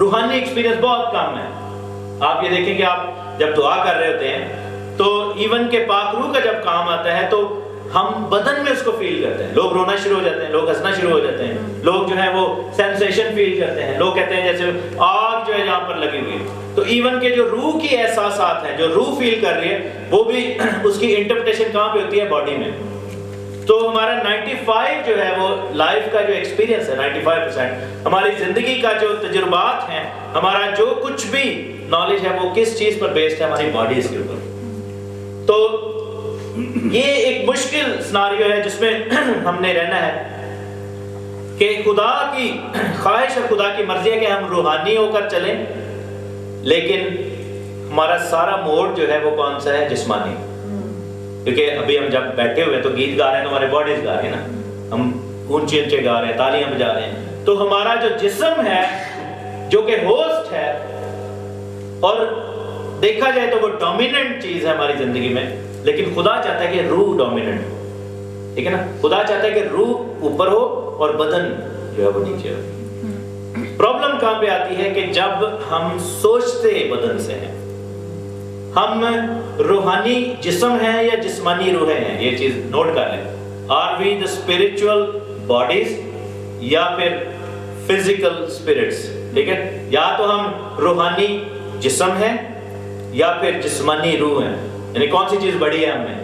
روحانی ایکسپیرینس بہت کم ہے. آپ یہ دیکھیں کہ آپ جب دعا کر رہے ہوتے ہیں تو ایون کہ پاک روح کا جب کام آتا ہے تو ہم بدن میں اس کو فیل کرتے ہیں. لوگ رونا شروع ہو جاتے ہیں, لوگ ہنسنا شروع ہو جاتے ہیں, لوگ جو ہے وہ سینسیشن فیل کرتے ہیں, لوگ کہتے ہیں جیسے آگ جو ہے یہاں پر لگی ہوئی ہے. تو ایون کہ جو روح کی احساسات ہیں, جو روح فیل کر رہی ہے, وہ بھی اس کی انٹرپریٹیشن کہاں پہ ہوتی ہے؟ باڈی میں. تو ہمارا 95 جو ہے وہ لائف کا جو ایکسپیرینس ہے, 95% ہماری زندگی کا جو تجربات ہیں, ہمارا جو کچھ بھی نالج ہے, وہ کس چیز پر بیسڈ ہے؟ ہماری باڈیز کے اوپر. تو یہ ایک مشکل سناریو ہے جس میں ہم نے رہنا ہے کہ خدا کی خواہش اور خدا کی مرضی ہے کہ ہم روحانی ہو کر چلیں, لیکن ہمارا سارا موڈ جو ہے وہ کون سا ہے؟ جسمانی. کیونکہ ابھی ہم جب بیٹھے ہوئے ہیں تو گیت گا رہے ہیں تو ہمارے باڈیز گا رہے ہیں نا, ہم اونچے اونچے گا رہے ہیں, تالیاں بجا رہے ہیں. تو ہمارا جو جسم ہے جو کہ ہوسٹ ہے, اور دیکھا جائے تو وہ ڈومیننٹ چیز ہے ہماری زندگی میں, لیکن خدا چاہتا ہے کہ روح ڈومیننٹ ہو. ٹھیک ہے نا, خدا چاہتا ہے کہ روح اوپر ہو اور بدن جو ہے وہ نیچے ہو. پرابلم کہاں پہ آتی ہے کہ جب ہم سوچتے بدن سے ہیں, ہم روحانی جسم ہیں یا جسمانی روحیں ہیں؟ یہ چیز نوٹ کر لیں. Are we the spiritual bodies یا پھر فزیکل اسپرٹس؟ ٹھیک ہے, یا تو ہم روحانی جسم ہیں یا پھر جسمانی روح ہیں. یعنی کون سی چیز بڑی ہے ہم میں؟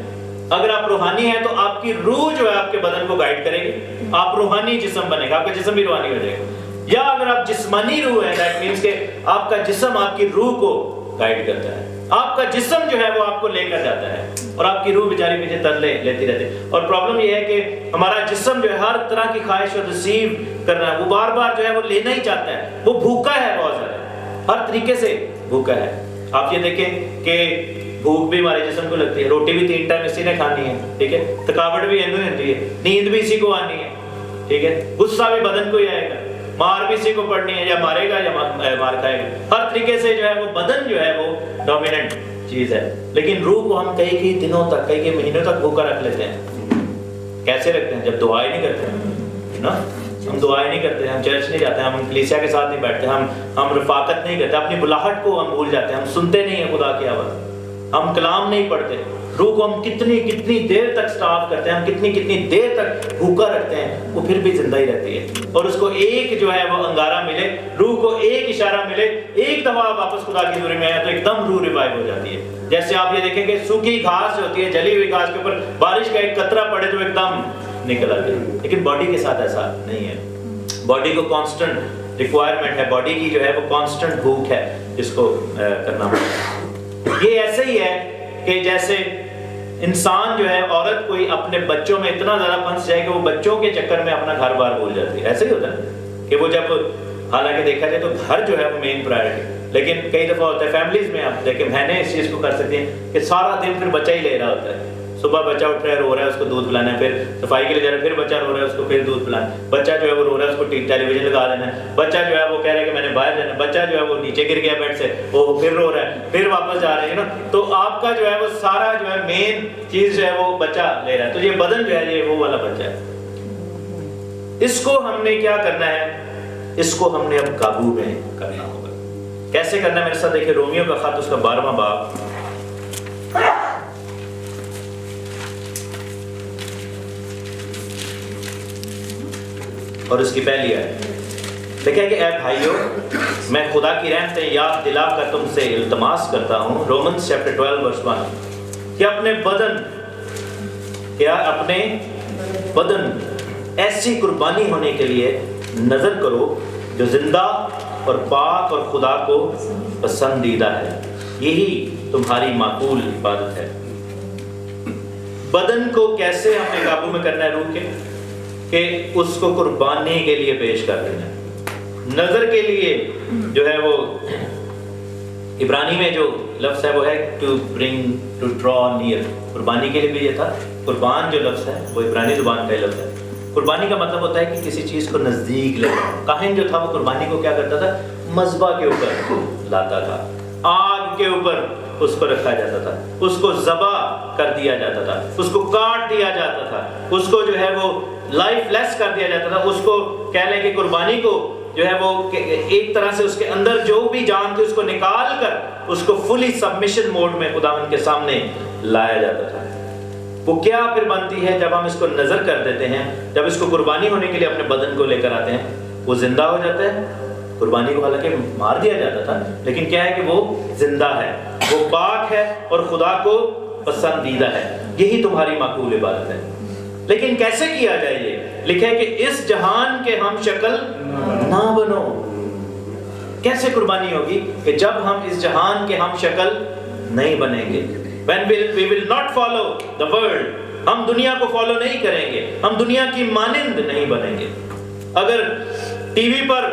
اگر آپ روحانی ہیں تو آپ کی روح جو ہے آپ کے بدن کو گائیڈ کرے گی, آپ روحانی جسم بنے گا, آپ کا جسم بھی روحانی ہو جائے گا. یا اگر آپ جسمانی روح ہیں, دیٹ مینس کہ آپ کا جسم آپ کی روح کو گائیڈ کرتا ہے, آپ کا جسم جو ہے وہ آپ کو لے کر جاتا ہے, اور آپ کی روح بیچاری پیچھے ترلے لیتی رہتی ہے. اور پرابلم یہ ہے کہ ہمارا جسم جو ہے ہر طرح کی خواہش اور ریسیو کرنا ہے, وہ بار بار جو ہے وہ لینا ہی چاہتا ہے, وہ بھوکا ہے, بہت زیادہ ہر طریقے سے بھوکا ہے. آپ یہ دیکھیں کہ بھوک بھی ہمارے جسم کو لگتی ہے, روٹی بھی 3 ٹائم اسی نے کھانی ہے. ٹھیک ہے, تھکاوٹ بھی ہوتی ہے, نیند بھی اسی کو آنی ہے. ٹھیک ہے, غصہ بھی بدن کو ہی آئے گا, مار بھی اسی کو پڑنی ہے, یا مارے گا یا مار کھائے گا. ہر طریقے سے جو ہے وہ بدن جو ہے وہ ڈومیننٹ چیز ہے. لیکن روح کو ہم کئی دنوں تک, کئی مہینوں تک بھوکا رکھ لیتے ہیں. کیسے رکھتے ہیں؟ جب دعائیں نہیں کرتے نا, ہم دعائیں نہیں کرتے, ہم چرچ نہیں جاتے, ہم کلیسیا کے ساتھ نہیں بیٹھتے, ہم رفاقت نہیں کرتے, اپنی بلاہٹ کو ہم بھول جاتے ہیں, ہم سنتے نہیں ہیں خدا کی آواز, ہم کلام نہیں پڑھتے. روح کو ہم کتنی دیر تک سٹارو کرتے ہیں, ہم کتنی دیر تک بھوکا رکھتے ہیں, وہ پھر بھی زندہ ہی رہتی ہے. اور اس کو ایک جو ہے وہ انگارہ ملے, روح کو ایک اشارہ ملے, ایک دفعہ واپس خدا کی حضوری میں آئے تو ایک دم روح ریوائیو ہو جاتی ہے. جیسے آپ یہ دیکھیں کہ سوکھی گھاس جو ہوتی ہے, جلی ہوئی گھاس کے اوپر بارش کا ایک قطرہ پڑے تو ایک دم نکل آتی ہے. لیکن باڈی کے ساتھ ایسا نہیں ہے. باڈی کو کانسٹنٹ ریکوائرمنٹ ہے, باڈی کی جو ہے وہ کانسٹنٹ بھوک ہے, اس کو کرنا پڑتا ہے. یہ ایسے ہی ہے کہ جیسے انسان جو ہے, عورت کوئی اپنے بچوں میں اتنا زیادہ پھنس جائے کہ وہ بچوں کے چکر میں اپنا گھر بار بھول جاتی ہے. ایسے ہی ہوتا ہے کہ وہ جب, حالانکہ دیکھا جائے تو گھر جو ہے وہ مین پرائورٹی, لیکن کئی دفعہ ہوتا ہے فیملیز میں, آپ دیکھیں بہنیں اس چیز کو کر سکتی ہیں کہ سارا دن پھر بچہ ہی لے رہا ہوتا ہے. صبح بچہ اٹھ رہا ہے, رو رہا ہے, اس کو دودھ پلانا ہے, پھر صفائی کے لیے جا رہا ہے, پھر بچہ رو رہا ہے, اس کو پھر دودھ پلانا ہے. بچہ جو ہے وہ رو رہا ہے, اس کو ٹیلی ویژن لگا دینا ہے. بچہ جو ہے وہ کہہ رہا ہے کہ میں نے باہر جانا ہے. بچہ جو ہے وہ نیچے گر گیا بیڈ سے, وہ پھر رو رہا ہے, پھر واپس جا رہے ہیں نا. تو آپ کا جو ہے وہ سارا جو ہے مین چیز جو ہے وہ بچہ لے رہا ہے. تو یہ بدن جو ہے یہ وہ والا بچہ ہے. اس کو ہم نے کیا کرنا ہے؟ اس کو ہم نے اب قابو میں کرنا ہوگا. کیسے کرنا ہے؟ میرے ساتھ دیکھیں رومیو کا خط, اس کا 12واں باب, اور اس کی پہلی آیت دیکھیں کہ اے بھائیو, میں خدا کی رحمتیں یاد دلا کر تم سے التماس کرتا ہوں, رومنز چیپٹر 12 ورس 1, کہ اپنے بدن ایسی قربانی ہونے کے لیے نظر کرو جو زندہ اور پاک اور خدا کو پسندیدہ ہے, یہی تمہاری معقول عبادت ہے. بدن کو کیسے ہم نے قابو میں کرنا ہے روح کے؟ کہ اس کو قربانی کے لیے پیش کر دینا. نظر کے لیے جو ہے وہ عبرانی میں جو لفظ ہے وہ ہے to bring, to draw near. قربانی کے لیے بھی یہ تھا. قربان جو لفظ ہے وہ عبرانی زبان کا لفظ ہے. قربانی کا مطلب ہوتا ہے کہ کسی چیز کو نزدیک لے. کاہن جو تھا وہ قربانی کو کیا کرتا تھا؟ مذبح کے اوپر لاتا تھا, آگ کے اوپر اس کو رکھا جاتا تھا, اس کو ذبح کر دیا جاتا تھا, اس کو کاٹ دیا جاتا تھا, اس کو جو ہے وہ لائف لیس کر دیا جاتا تھا. اس کو کہہ لیں کہ قربانی کو جو ہے وہ ایک طرح سے اس کے اندر جو بھی جان تھی اس کو نکال کر اس کو فلی سبمیشن موڈ میں خداوند کے سامنے لایا جاتا تھا. وہ کیا پھر بنتی ہے جب ہم اس کو نظر کر دیتے ہیں, جب اس کو قربانی ہونے کے لیے اپنے بدن کو لے کر آتے ہیں, وہ زندہ ہو جاتا ہے. قربانی کو حالانکہ مار دیا جاتا تھا, لیکن کیا ہے کہ وہ زندہ ہے, وہ پاک ہے اور خدا کو پسندیدہ ہے. یہی تمہاری معقول عبادت ہے. لیکن کیسے کیا جائے؟ یہ لکھا ہے کہ اس جہان کے ہم شکل نہ بنو. کیسے قربانی ہوگی؟ کہ جب ہم اس جہان کے ہم شکل نہیں بنیں گے. When we will not follow the world. ہم دنیا کو فالو نہیں کریں گے, ہم دنیا کی مانند نہیں بنیں گے. اگر ٹی وی پر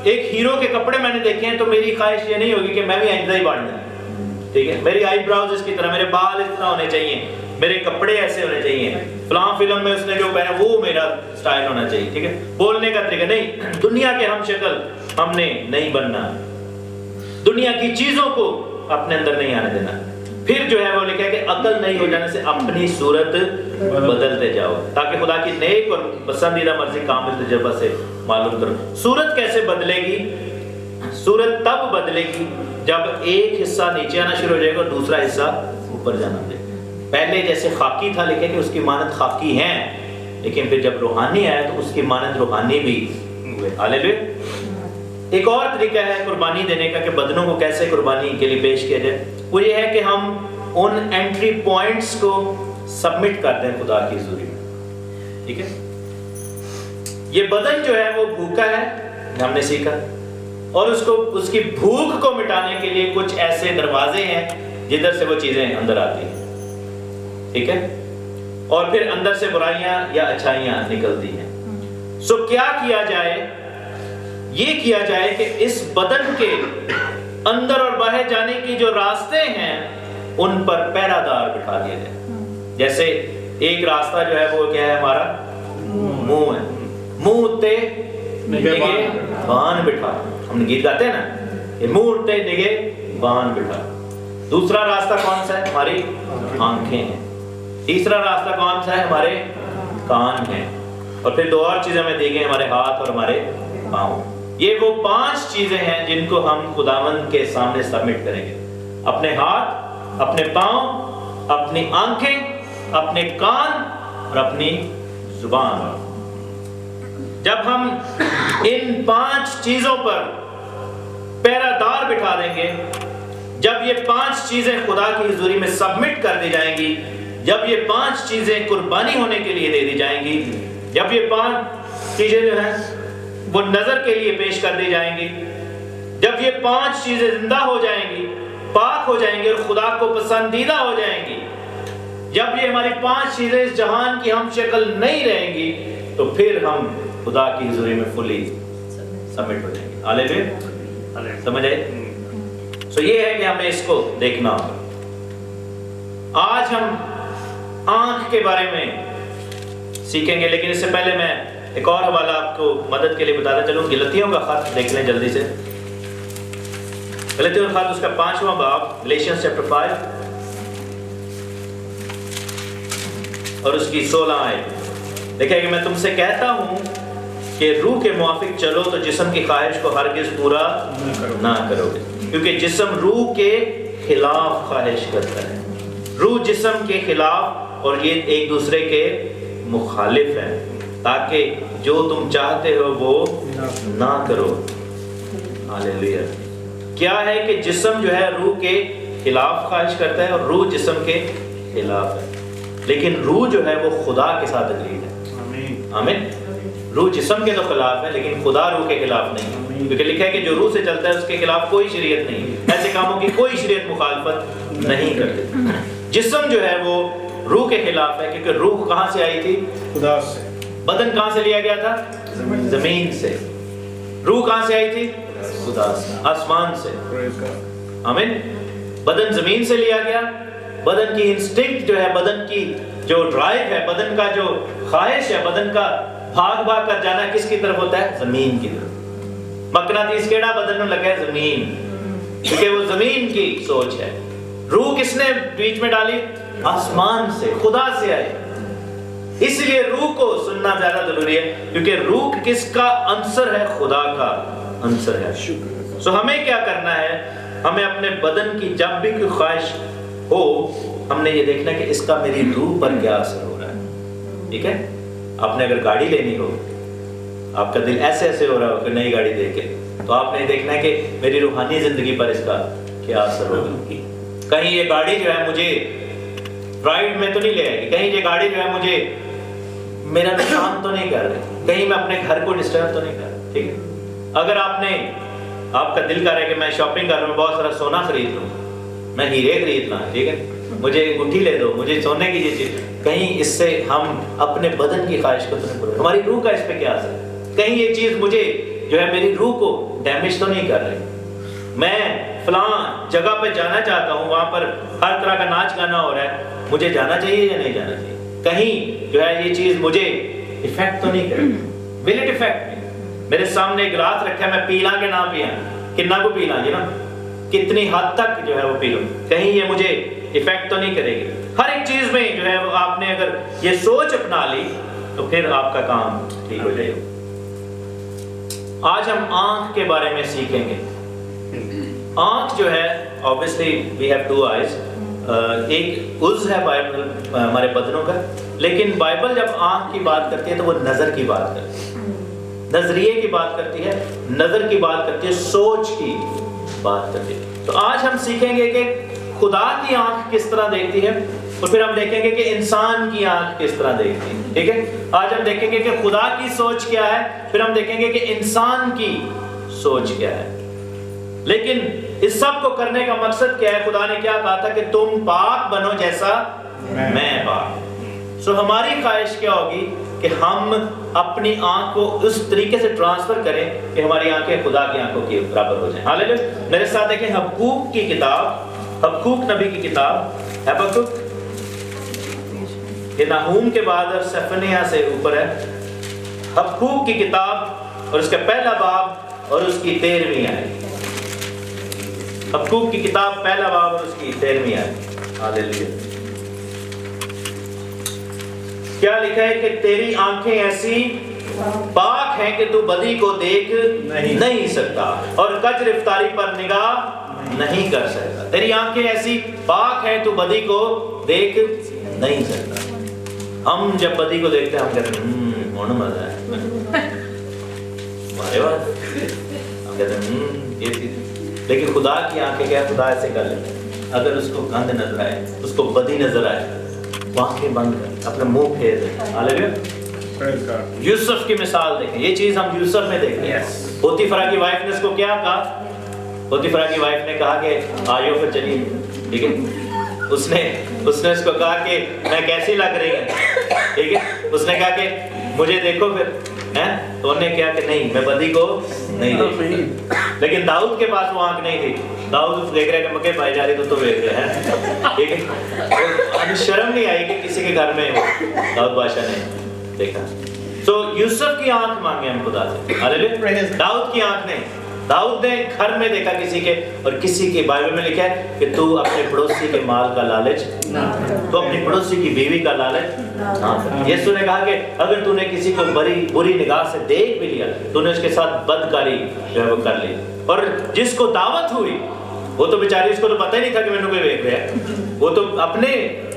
ایک ہیرو کے کپڑے میں نے دیکھے ہیں تو میری خواہش یہ نہیں ہوگی کہ میں بھی آئندہ ہی بن جاؤں. ٹھیک ہے, میری آئی براؤز اس کی طرح, میرے بال اس طرح ہونے چاہیے, میرے کپڑے ایسے ہونے چاہیے, فلاں فلم میں اس نے جو پہنا وہ میرا سٹائل ہونا چاہیے. ٹھیک ہے, بولنے کا طریقہ نہیں, دنیا کے ہم شکل ہم نے نہیں بننا, دنیا کی چیزوں کو اپنے اندر نہیں آنے دینا. پھر جو ہے وہ لکھا ہے کہ عقل نہیں ہو جانے سے اپنی صورت بدلتے جاؤ تاکہ خدا کی نیک اور پسندیدہ مرضی کامل تجربہ سے معلوم کرو. صورت کیسے بدلے گی؟ صورت تب بدلے گی جب ایک حصہ نیچے آنا شروع ہو جائے گا اور دوسرا حصہ اوپر جانا دے. پہلے جیسے خاکی تھا, لکھے کہ اس کی مانند خاکی ہیں, لیکن پھر جب روحانی آیا تو اس کی مانند روحانی بھی ہوئے. ہاللیلویا. ایک اور طریقہ ہے قربانی دینے کا کہ بدنوں کو کیسے قربانی کے لیے پیش کیا جائے. وہ یہ ہے کہ ہم ان انٹری پوائنٹس کو سبمٹ کر دیں خدا کی حضوری میں. ٹھیک ہے, یہ بدن جو ہے وہ بھوکا ہے, ہم نے سیکھا, اور اس کی بھوک کو مٹانے کے لیے کچھ ایسے دروازے ہیں جدھر سے وہ چیزیں اندر آتی ہیں. ٹھیک ہے, اور پھر اندر سے برائیاں یا اچھائیاں نکلتی ہیں. سو کیا کیا جائے؟ یہ کیا جائے کہ اس بدن کے اندر اور باہر جانے کی جو راستے ہیں ان پر پہرہ دار بٹھا دیا جائے. جیسے ایک راستہ جو ہے وہ کیا ہے ہمارا منہ ہے, منہ تے نگے بان بٹھا. ہم نے گیت گاتے ہیں نا, یہ منہ تے نگے بان بٹھا. دوسرا راستہ کون سا ہے؟ ہماری آنکھیں ہیں. تیسرا راستہ کون سا ہے؟ ہمارے کان ہیں. اور پھر دو اور چیزیں ہمیں دی گئی, ہمارے ہاتھ اور ہمارے پاؤں. یہ وہ 5 چیزیں ہیں جن کو ہم خداوند کے سامنے سبمٹ کریں گے. اپنے ہاتھ, اپنے پاؤں, اپنی آنکھیں, اپنے کان اور اپنی زبان. جب ہم ان 5 چیزوں پر پہرہ دار بٹھا دیں گے, جب یہ 5 چیزیں خدا کی حضوری میں سبمٹ کر دی جائیں گی, جب یہ 5 چیزیں قربانی ہونے کے لیے دے دی جائیں گی, جب یہ 5 چیزیں جو ہیں وہ نظر کے لیے پیش کر دی جائیں گی, جب یہ 5 چیزیں زندہ ہو جائیں گی, پاک ہو جائیں گی اور خدا کو پسندیدہ ہو جائیں گی, جب یہ ہماری 5 چیزیں اس جہان کی ہم شکل نہیں رہیں گی, تو پھر ہم خدا کی حضوری میں فلی سبمٹ ہو جائیں گے. ہاللیلویا. سمجھ آئے؟ سو یہ ہے کہ ہمیں اس کو دیکھنا ہوگا. آج ہم آنکھ کے بارے میں سیکھیں گے, لیکن اس سے پہلے میں ایک اور حوالہ آپ کو مدد کے لیے بتاتا چلوں. گلتیوں کا خط دیکھ لیں جلدی سے. گلتیوں کا خط اس کا 5واں باب, گلیشینز چیپٹر 5 اور اس کی 16 آیت. دیکھیں کہ میں تم سے کہتا ہوں کہ روح کے موافق چلو تو جسم کی خواہش کو ہرگز پورا نہ کرو گے, کیونکہ جسم روح کے خلاف خواہش کرتا ہے. روح جسم کے خلاف اور یہ ایک دوسرے کے مخالف ہیں, تاکہ جو تم چاہتے ہو وہ نہ کرو. ہاللیلویا. کیا ہے کہ جسم جو ہے روح کے خلاف خواہش کرتا ہے اور روح جسم کے خلاف ہے, لیکن روح جو ہے وہ خدا کے ساتھ اگریڈ ہے. آمین. روح جسم کے تو خلاف ہے لیکن خدا روح کے خلاف نہیں, کیونکہ لکھا ہے کہ جو روح سے چلتا ہے اس کے خلاف کوئی شریعت نہیں, ایسے کاموں کی کوئی شریعت مخالفت نہیں کرتی. جسم جو ہے وہ روح کے خلاف ہے, کیونکہ روح کہاں سے آئی تھی؟ خدا سے. بدن کہاں سے لیا گیا تھا؟ زمین سے. روح کہاں سے آئی تھی؟ خدا سے, آسمان سے. آمین. بدن زمین سے لیا گیا. بدن کی انسٹنکٹ جو ہے, بدن کی جو ڈرائیو ہے, بدن کا جو خواہش ہے, بدن کا بھاگ بھاگ کر جانا کس کی طرف ہوتا ہے؟ زمین کی طرف. مقناطیس کیڑا بدن میں لگا ہے؟ زمین, کیونکہ وہ زمین کی سوچ ہے. روح کس نے بیچ میں ڈالی؟ آسمان سے, خدا سے آئے. اس لیے روح کو سننا زیادہ ضروری ہے، کیونکہ روح کس کا عنصر ہے؟ خدا کا عنصر ہے۔ سو ہمیں کیا کرنا ہے؟ ہمیں اپنے بدن کی جب بھی کوئی خواہش ہو، ہم نے یہ دیکھنا کہ اس کا میری روح پر کیا اثر ہو رہا ہے۔ ٹھیک ہے؟ آپ نے اگر گاڑی لینی ہو، آپ کا دل ایسے ایسے ہو رہا ہو کہ نئی گاڑی دیکھ کے، تو آپ نے دیکھنا ہے کہ میری روحانی زندگی پر اس کا کیا اثر ہوگا۔ کہیں یہ گاڑی جو ہے مجھے رائڈ میں تو نہیں لے آئے گی، کہیں یہ گاڑی جو ہے مجھے میرا نقصان تو نہیں کر رہی، کہیں میں اپنے گھر کو ڈسٹرب تو نہیں کر رہا۔ ٹھیک ہے؟ اگر آپ کا دل کر رہا ہے کہ میں شاپنگ کر رہا ہوں، بہت سارا سونا خرید لوں، میں ہیرے خرید لوں، ٹھیک ہے، مجھے انگوٹھی لے دو، مجھے سونے کی یہ چیز، کہیں اس سے ہم اپنے بدن کی خواہش کو تو نہیں پورا، ہماری روح کا اس پہ کیا اثر ہے؟ کہیں یہ چیز مجھے جو ہے میری روح کو ڈیمیج تو نہیں کر رہی؟ میں فلاں جگہ پہ جانا چاہتا ہوں، وہاں پر ہر طرح کا ناچ گانا ہو رہا ہے، مجھے جانا چاہیے یا نہیں جانا چاہیے؟ کہیں جو ہے یہ چیز مجھے افیکٹ تو نہیں کرے؟ ول اٹ افیکٹ می؟ میرے سامنے ایک گلاس رکھا ہے، میں پی لاں کہ نہ پیاں؟ کتنا کو پی لاں گے نا، کتنی حد تک جو ہے وہ پی لوں، کہیں یہ مجھے افیکٹ تو نہیں کرے گی؟ ہر ایک چیز میں جو ہے وہ آپ نے اگر یہ سوچ اپنا لی تو پھر آپ کا کام ٹھیک ہو جائے گا۔ آج ہم آنکھ کے بارے میں سیکھیں گے۔ آنکھ جو ہے obviously we have two eyes، ایک عضو ہے بائبل ہمارے بدنوں کا، لیکن بائبل جب آنکھ کی بات کرتی ہے تو وہ نظر کی بات کرتی ہے، نظریے کی بات کرتی ہے، نظر کی بات کرتی ہے، سوچ کی بات کرتی ہے۔ تو آج ہم سیکھیں گے کہ خدا کی آنکھ کس طرح دیکھتی ہے، اور پھر ہم دیکھیں گے کہ انسان کی آنکھ کس طرح دیکھتی ہے۔ ٹھیک ہے؟ آج ہم دیکھیں گے کہ خدا کی سوچ کیا ہے، پھر ہم دیکھیں گے کہ انسان کی سوچ کیا ہے۔ لیکن اس سب کو کرنے کا مقصد کیا ہے؟ خدا نے کیا کہا تھا کہ تم پاک بنو جیسا میں پاک۔ سو ہماری خواہش کیا ہوگی کہ ہم اپنی آنکھ کو اس طریقے سے ٹرانسفر کریں کہ ہماری آنکھیں خدا کی آنکھوں کے برابر ہو جائیں۔ ہاللیلویہ۔ میرے ساتھ دیکھیں حبقوق کی کتاب، حبقوق نبی کی کتاب، حبقوق یہ نحوم کے بعد اور صفنیہ سے اوپر ہے۔ حبقوق کی کتاب اور اس کا پہلا باب اور اس کی 13ویں آیت۔ حبقوق کی کتاب پہلا باب اور اس کی 13ویں آیت۔ ہاللیلویہ۔ کیا لکھا ہے کہ تیری آنکھیں ایسی پاک ہیں کہ تو بدی کو دیکھ نہیں سکتا اور کج رفتاری پر نگاہ نہیں کر سکتا۔ تیری آنکھیں ایسی پاک ہیں تو بدی کو دیکھ نہیں سکتا۔ ہم جب بدی کو دیکھتے ہیں ہم کہتے ہیں ہونا مزہ ہے ہمارے بعد، ہم کہتے ہیں یہ چیز، لیکن خدا کی آنکھیں کیا؟ خدا ایسے کر لیتے ہیں، اگر اس کو گند نظر آئے، اس کو بدی نظر آئے، آنکھیں بند کر اپنا منہ پھیر دیں۔ ہاللیلویہ۔ یوسف کی مثال دیکھیں، یہ چیز ہم یوسف میں دیکھتے ہیں۔ پوتیفرا کی وائف نے اس کو کیا کہا؟ پوتیفرا کی وائف نے کہا کہ آئیو پھر چلیے، ٹھیک ہے، اس نے اس کو کہا کہ میں کیسی لگ رہی ہوں، ٹھیک ہے، اس نے کہا کہ مجھے دیکھو پھر، تو انہوں نے کہا کہ نہیں میں بدی کو نہیں دیکھتا۔ لیکن داؤد کے پاس وہ آنکھ نہیں تھی، داؤد دیکھ رہے کہ مکے پائی جا رہی تو دیکھ رہے ہیں، ٹھیک ہے، شرم نہیں آئی کہ کسی کے گھر میں داؤد بادشاہ نے دیکھا۔ تو یوسف کی آنکھ مانگے ہم خدا سے، ہاللیلویہ۔ داؤد کی آنکھ نہیں، داؤد نے گھر میں دیکھا کسی کے، اور کسی کے بائبل میں لکھا ہے کہ تو اپنے پڑوسی کے مال کا لالچ نہ کر، تو اپنی پڑوسی کی بیوی کا لالچ نہ کر۔ یسوع نے کہا کہ اگر تو نے کسی کو بری نگاہ سے دیکھ بھی لیا، تو نے اس کے ساتھ بدکاری جو ہے وہ کر لی۔ اور جس کو دعوت ہوئی وہ تو بیچاری، اس کو تو پتہ ہی نہیں تھا کہ میں نے کوئی دیکھ رہا ہے، وہ تو اپنے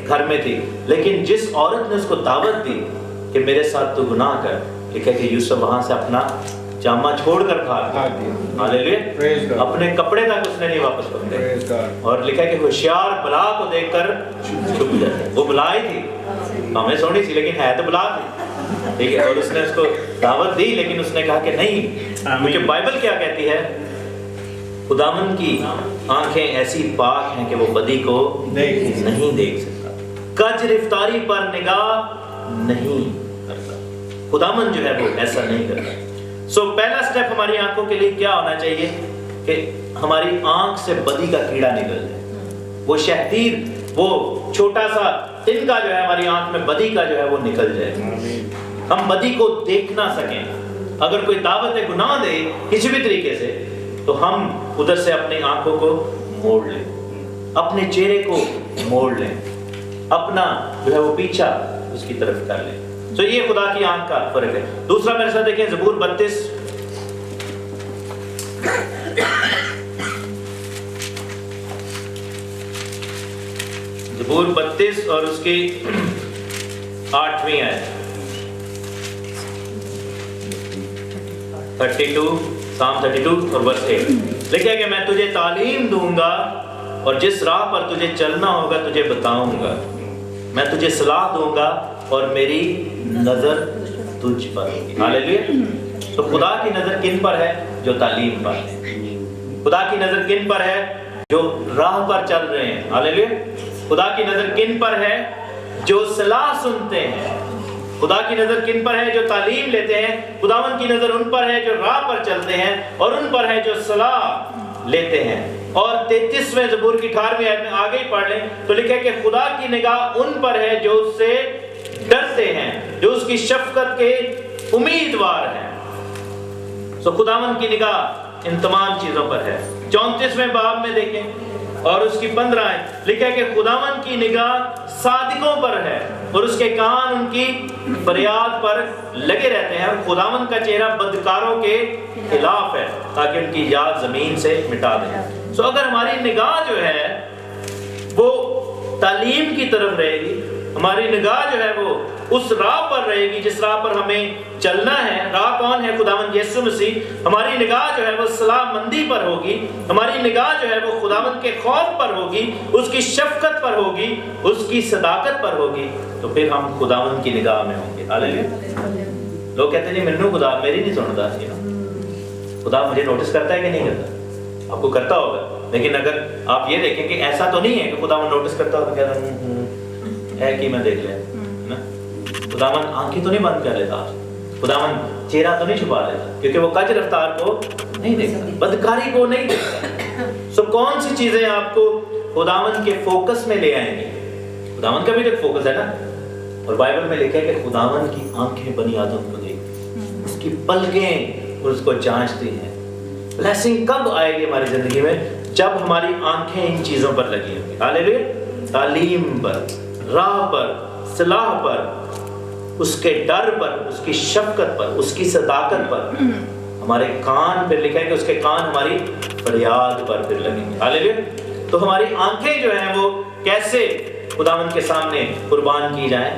گھر میں تھی، لیکن جس عورت نے اس کو دعوت دی کہ میرے ساتھ تو گناہ کر، لکھا کہ یوسف وہاں سے اپنا جامہ چھوڑ کر بھاگ گیا، ہاللیلویہ، اپنے کپڑے تک اس نے نہیں واپس پکڑے، اور لکھا کہ ہوشیار بلا کو دیکھ کر چھپ جاتا ہے۔ وہ بلا ہی تھی، ہمیں سونی سی لیکن ہے تو بلا تھی، ٹھیک ہے، اور اس نے اس کو دعوت دی، لیکن اس نے کہا کہ نہیں، کیونکہ بائبل کیا کہتی ہے؟ خداوند کی آنکھیں ایسی پاک ہیں کہ وہ بدی کو نہیں دیکھ سکتا، کج رفتاری پر نگاہ نہیں کرتا۔ خداوند جو ہے وہ ایسا نہیں کرتا۔ سو پہلا سٹیپ ہماری آنکھوں کے لیے کیا ہونا چاہیے کہ ہماری آنکھ سے بدی کا کیڑا نکل جائے، وہ شہتیر، وہ چھوٹا سا تنکا جو ہے ہماری آنکھ میں بدی کا جو ہے وہ نکل جائے، ہم بدی کو دیکھ نہ سکیں۔ اگر کوئی دعوت گناہ دے کسی بھی طریقے سے تو ہم ادھر سے اپنی آنکھوں کو موڑ لیں، اپنے چہرے کو موڑ لیں، اپنا جو ہے وہ پیچھا اس کی طرف کر لیں۔ تو یہ خدا کی آنکھ کا فرق ہے. دوسرا میرے ساتھ دیکھیں زبور 32. زبور 32 اور اس کی 8ویں آیت. 32 Psalm 32 اور verse 8 لکھا ہے کہ میں تجھے تعلیم دوں گا اور جس راہ پر تجھے چلنا ہوگا تجھے بتاؤں گا. میں تجھے صلاح دوں گا اور میری نظر تجھ پر ہوگی. ہاللیلویا. تو خدا کی نظر کن پر ہے؟ جو تعلیم پر ہے. خدا کی نظر کن پر ہے؟ جو راہ پر چل رہے ہیں. ہاللیلویا. خدا کی نظر کن پر ہے؟ جو صلاح سنتے ہیں. خدا کی نظر کن پر ہے؟ جو تعلیم لیتے ہیں. خداوند کی نظر ان پر ہے جو راہ پر چلتے ہیں اور ان پر ہے جو صلاح لیتے ہیں. اور 33ویں زبور کی 18ویں آیت میں آگے ہی پڑھ لیں تو لکھا ہے کہ خدا کی نگاہ ان پر ہے جو اس سے ڈرتے ہیں, جو اس کی شفقت کے امیدوار ہیں. سو خداوند کی نگاہ ان تمام چیزوں پر ہے. 34ویں باب میں دیکھیں اور اس کی 15 آیت لکھا ہے کہ خداوند کی نگاہ صادقوں پر ہے اور اس کے کان ان کی فریاد پر لگے رہتے ہیں. اور خداوند کا چہرہ بدکاروں کے خلاف ہے تاکہ ان کی یاد زمین سے مٹا دیں. سو اگر ہماری نگاہ جو ہے وہ تعلیم کی طرف رہے گی, ہماری نگاہ جو ہے وہ اس راہ پر رہے گی جس راہ پر ہمیں چلنا ہے. راہ کون ہے؟ خداوند یسوع مسیح. ہماری نگاہ جو ہے وہ صلاح مندی پر ہوگی. ہماری نگاہ جو ہے وہ خداوند کے خوف پر ہوگی, اس کی شفقت پر ہوگی, اس کی صداقت پر ہوگی. تو پھر ہم خداوند کی نگاہ میں ہوں گے. ہاللیلویا. لوگ کہتے ہیں نہیں منو خدا میری نہیں سنتا. خدا مجھے نوٹس کرتا ہے کہ نہیں کرتا؟ آپ کو کرتا ہوگا. لیکن اگر آپ یہ دیکھیں کہ ایسا تو نہیں ہے کہ خداوند نوٹس کرتا ہو تو کہتا ہے کہ میں دیکھ لیا. خداوند آنکھیں تو نہیں بند کر لیتا, خداوند چہرہ تو نہیں چھپا لیتا, کیونکہ وہ کج رفتار کو نہیں دیکھتا, بدکاری کو نہیں دیکھتا. سو کون سی چیزیں آپ کو خداوند کے فوکس میں لے آئیں گی؟ خداوند کا بھی ایک فوکس ہے نا. اور بائبل میں لکھا ہے کہ خداوند کی آنکھیں بنی آدم کو دیکھتی, اس کی پلکیں اس کو جانچتی ہیں. بلیسنگ کب آئے گی ہماری زندگی میں؟ جب ہماری آنکھیں ان چیزوں پر لگی ہوں گی. ہاللیلویا. تعلیم پر, راہ پر, صلاح پر, اس کے ڈر پر, اس کی شفقت پر, اس کی صداقت پر. ہمارے کان پھر لکھا ہے کہ اس کے کان ہماری فریاد پر پھر لگیں گے. ہاللیلویا. تو ہماری آنکھیں جو ہیں وہ کیسے خداوند کے سامنے قربان کی جائیں؟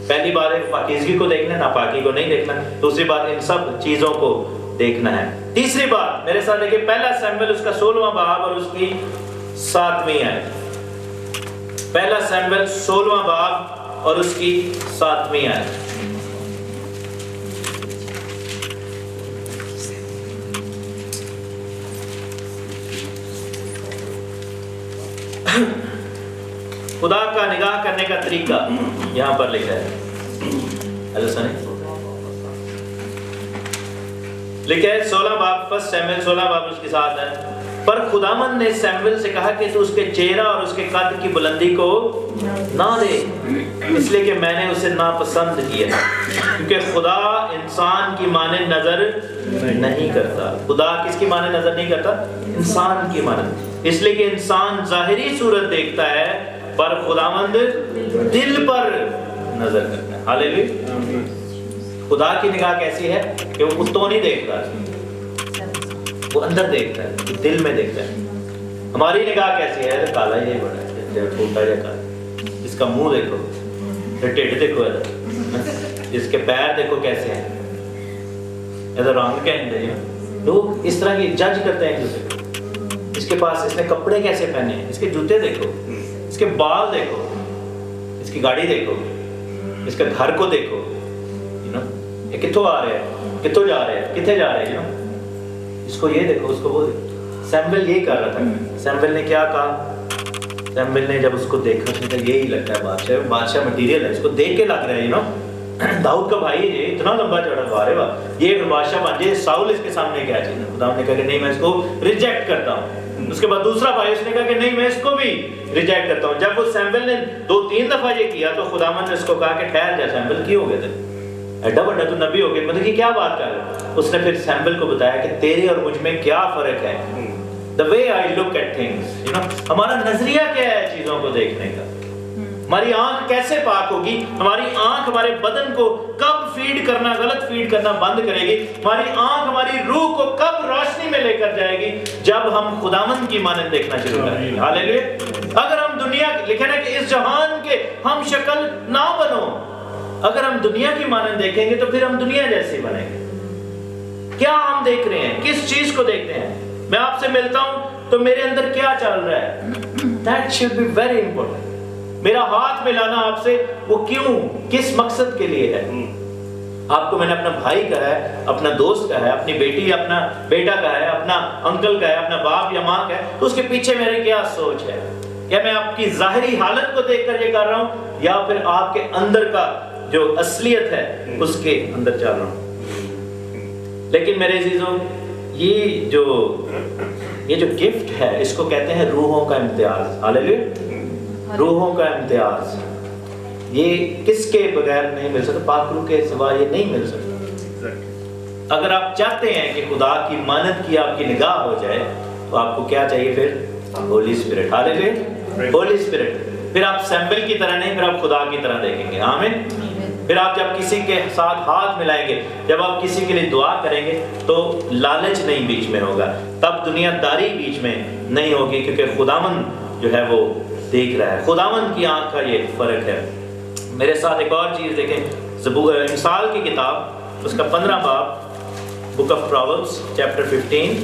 پہلی بات ہے پاکیزگی کو دیکھنا, ناپاکی کو نہیں دیکھنا. دوسری بات ان سب چیزوں کو دیکھنا ہے. تیسری بات میرے ساتھ دیکھیں پہلا سیموئیل اس کا 16واں باب اور اس کی 7ویں آیت. پہلا سیموئیل 16واں باب اور اس کی 7ویں آیت. خدا کا نگاہ کرنے کا طریقہ یہاں پر لکھا ہے. لکھا ہے 16 باب, فرسٹ سیموئیل 16 باب اس کے ساتھ ہے. پر خداوند نے سیموئیل سے کہا کہ تو اس کے چہرہ اور اس کے قد کی بلندی کو نہ دے, اس لیے کہ میں نے اسے ناپسند کیا, کیونکہ خدا انسان کی مانند نظر نہیں کرتا. خدا کس کی مانند نظر نہیں کرتا؟ انسان کی مانند. اس لیے کہ انسان ظاہری صورت دیکھتا ہے پر خداوند دل پر نظر کرتا ہے. ہاللیلویا. خدا کی نگاہ کیسی ہے کہ وہ کتوں نہیں دیکھتا, وہ اندر دیکھتا ہے, دل میں دیکھتا ہے. ہماری نگاہ کیسی ہے؟ کالا ہی بڑا ہے, ٹوٹا یا کالا. اس کا منہ دیکھو, ٹیڑھ دیکھو, اس کے پیر دیکھو کیسے ہیں, ایسا رنگ کیا ہے. لوگ اس طرح کی جج کرتے ہیں ایک دوسرے کو. اس کے پاس اس نے کپڑے کیسے پہنے ہیں, اس کے جوتے دیکھو, اس کے بال دیکھو, اس کی گاڑی دیکھو, اس کے گھر کو دیکھو. یہ کتوں آ رہے ہیں, کتوں جا رہے ہیں, کتنے جا رہے ہیں, اس کو یہ دیکھو, اس کو وہ دیکھو. سیموئیل یہی کر رہا تھا. سیموئیل نے کیا کہا؟ سیموئیل نے جب اس کو دیکھا تو یہی لگتا ہے بادشاہ, بادشاہ مٹیریل ہے, اس کو دیکھ کے لگ رہا ہے داؤد کا بھائی ہے, یہ اتنا لمبا چوڑا, واہ واہ, یہ بادشاہ بن جائے. ساؤل اس کے سامنے کیا چیز ہے؟ خدا نے کہا کہ نہیں میں اس کو ریجیکٹ کرتا ہوں. اس کے بعد دوسرا بھائی اس نے کہا کہ نہیں میں اس کو بھی ریجیکٹ کرتا ہوں. جب وہ سیموئیل نے 2-3 دفعہ یہ کیا تو خداوند نے اس کو کہا کہ ٹھہر جا سیموئیل, کی ہو گئے تھے, ایڈا بڑا تو نبی ہو گیا, مطلب کہ کیا بات کر رہے. اس نے پھر سیموئیل کو بتایا کہ تیرے اور مجھ میں کیا فرق ہے. The way I look at things, ہمارا نظریہ کیا ہے چیزوں کو دیکھنے کا. ہماری آنکھ کیسے پاک ہوگی؟ ہماری آنکھ ہمارے بدن کو کب فیڈ کرنا، غلط فیڈ کرنا بند کرے گی؟ ہماری آنکھ ہماری روح کو کب روشنی میں لے کر جائے گی؟ جب ہم خداوند کی مانند دیکھنا شروع کریں گے۔ ہاللیلویا۔ اگر ہم دنیا لکھا ہے کہ اس جہان کے ہم شکل نہ بنو، اگر ہم دنیا کی مانند دیکھیں گے تو پھر ہم دنیا جیسی بنیں گے۔ کیا ہم دیکھ رہے ہیں؟ کس چیز کو دیکھتے ہیں؟ میں آپ سے ملتا ہوں تو میرے اندر کیا چل رہا ہے؟ That should be very important۔ میرا ہاتھ ملانا آپ سے وہ کیوں، کس مقصد کے لیے ہے؟ آپ کو میں نے اپنا بھائی کہا ہے، اپنا دوست کہا ہے، اپنی بیٹی، اپنا بیٹا کہا ہے، اپنا انکل کہا ہے، اپنا باپ یا ماں کہا ہے، تو اس کے پیچھے میری کیا سوچ ہے؟ کیا میں آپ کی ظاہری حالت کو دیکھ کر یہ کر رہا ہوں، یا پھر آپ کے اندر کا جو اصلیت ہے اس کے اندر چل رہا ہوں؟ لیکن میرے عزیزوں، یہ جو گفٹ ہے اس کو کہتے ہیں روحوں کا امتیاز۔ ہاللیلویا۔ روحوں کا امتیاز یہ کس کے بغیر نہیں مل سکتا؟ پاک روح کے سوا یہ نہیں مل سکتا۔ اگر آپ چاہتے ہیں کہ خدا کی مانند کی آپ کی نگاہ ہو جائے تو آپ کو کیا چاہیے پھر؟ ہولی اسپرٹ۔ ہاللیلویا۔ ہولی اسپرٹ۔ پھر آپ سیمبل کی طرح نہیں، پھر آپ خدا کی طرح دیکھیں گے۔ آمین۔ پھر آپ جب کسی کے ساتھ ہاتھ ملائیں گے، جب آپ کسی کے لیے دعا کریں گے تو لالچ نہیں بیچ میں ہوگا، تب دنیا داری بیچ میں نہیں ہوگی، کیونکہ خداوند جو ہے وہ دیکھ رہا ہے۔ خداوند کی آنکھ کا یہ فرق ہے۔ میرے ساتھ ایک اور چیز دیکھیں، مثال کی کتاب اس کا 15 باب، بک آف پراوربس چیپٹر 15،